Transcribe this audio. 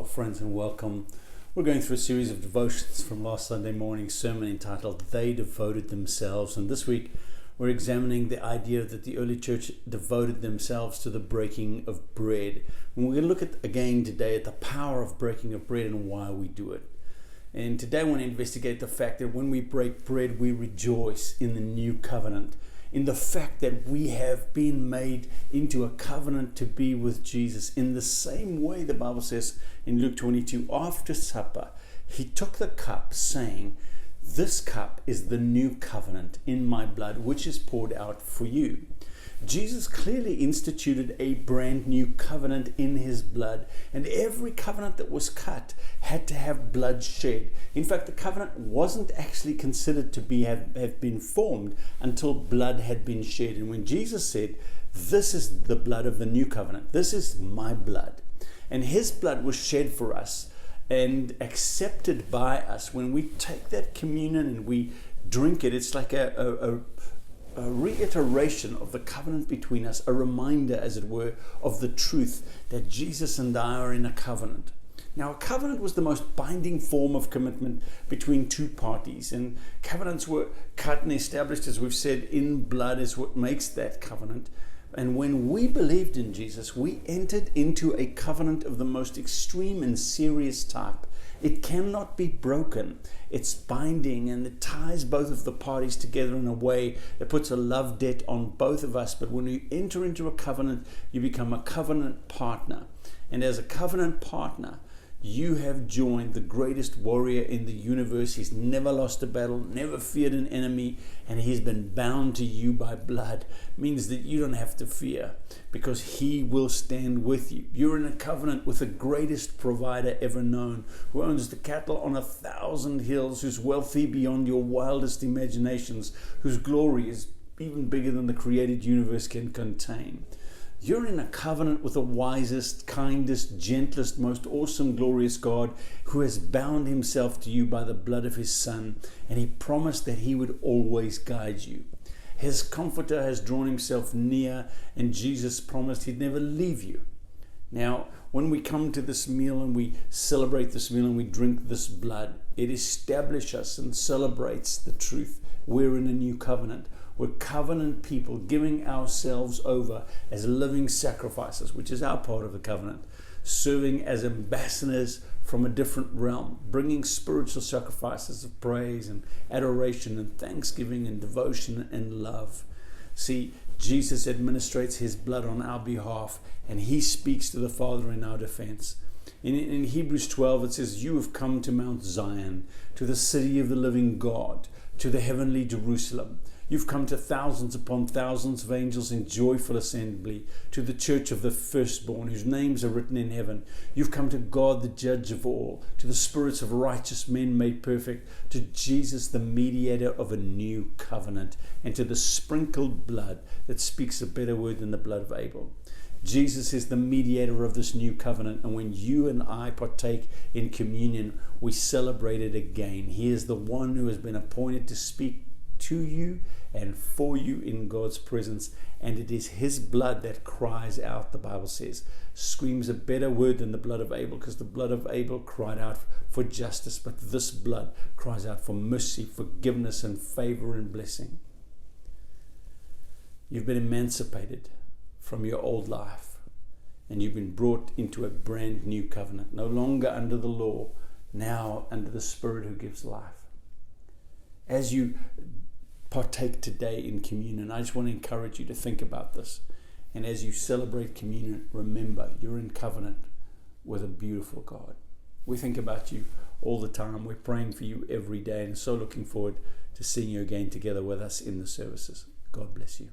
Well, friends, and welcome. We're going through a series of devotions from last Sunday morning's sermon entitled They Devoted Themselves. And this week we're examining the idea that the early church devoted themselves to the breaking of bread. And we're going to look at again today at the power of breaking of bread and why we do it. And today I want to investigate the fact that when we break bread, we rejoice in the new covenant, in the fact that we have been made into a covenant to be with Jesus. In the same way, the Bible says in Luke 22, after supper, he took the cup, saying, "This cup is the new covenant in my blood, which is poured out for you." Jesus clearly instituted a brand new covenant in his blood, and every covenant that was cut had to have blood shed. In fact, the covenant wasn't actually considered to have been formed until blood had been shed. And when Jesus said, "This is the blood of the new covenant, this is my blood," and his blood was shed for us and accepted by us, when we take that communion and we drink it, it's like a reiteration of the covenant between us, a reminder, as it were, of the truth that Jesus and I are in a covenant. Now, a covenant was the most binding form of commitment between two parties, and covenants were cut and established, as we've said, in blood is what makes that covenant. And when we believed in Jesus, we entered into a covenant of the most extreme and serious type. It cannot be broken. It's binding, and it ties both of the parties together in a way that puts a love debt on both of us. But when you enter into a covenant, you become a covenant partner. And as a covenant partner, you have joined the greatest warrior in the universe. He's never lost a battle, never feared an enemy, and he's been bound to you by blood. It means that you don't have to fear, because he will stand with you. You're in a covenant with the greatest provider ever known, who owns the cattle on 1,000 hills, who's wealthy beyond your wildest imaginations, whose glory is even bigger than the created universe can contain. You're in a covenant with the wisest, kindest, gentlest, most awesome, glorious God, who has bound himself to you by the blood of his Son, and he promised that he would always guide you. His comforter has drawn himself near, and Jesus promised he'd never leave you. Now, when we come to this meal and we celebrate this meal and we drink this blood, it establishes us and celebrates the truth. We're in a new covenant. We're covenant people, giving ourselves over as living sacrifices, which is our part of the covenant, serving as ambassadors from a different realm, bringing spiritual sacrifices of praise and adoration and thanksgiving and devotion and love. See, Jesus administrates his blood on our behalf, and he speaks to the Father in our defense. In Hebrews 12, it says, "You have come to Mount Zion, to the city of the living God, to the heavenly Jerusalem. You've come to thousands upon thousands of angels in joyful assembly, to the church of the firstborn, whose names are written in heaven. You've come to God, the judge of all, to the spirits of righteous men made perfect, to Jesus, the mediator of a new covenant, and to the sprinkled blood that speaks a better word than the blood of Abel." Jesus is the mediator of this new covenant, and when you and I partake in communion, we celebrate it again. He is the one who has been appointed to speak to you and for you in God's presence, and it is his blood that cries out, the Bible says, screams a better word than the blood of Abel, because the blood of Abel cried out for justice, but this blood cries out for mercy, forgiveness, and favor and blessing. You've been emancipated from your old life, and you've been brought into a brand new covenant, no longer under the law, now under the Spirit who gives life. As you partake today in communion, I just want to encourage you to think about this. And as you celebrate communion, remember you're in covenant with a beautiful God. We think about you all the time. We're praying for you every day, and so looking forward to seeing you again together with us in the services. God bless you.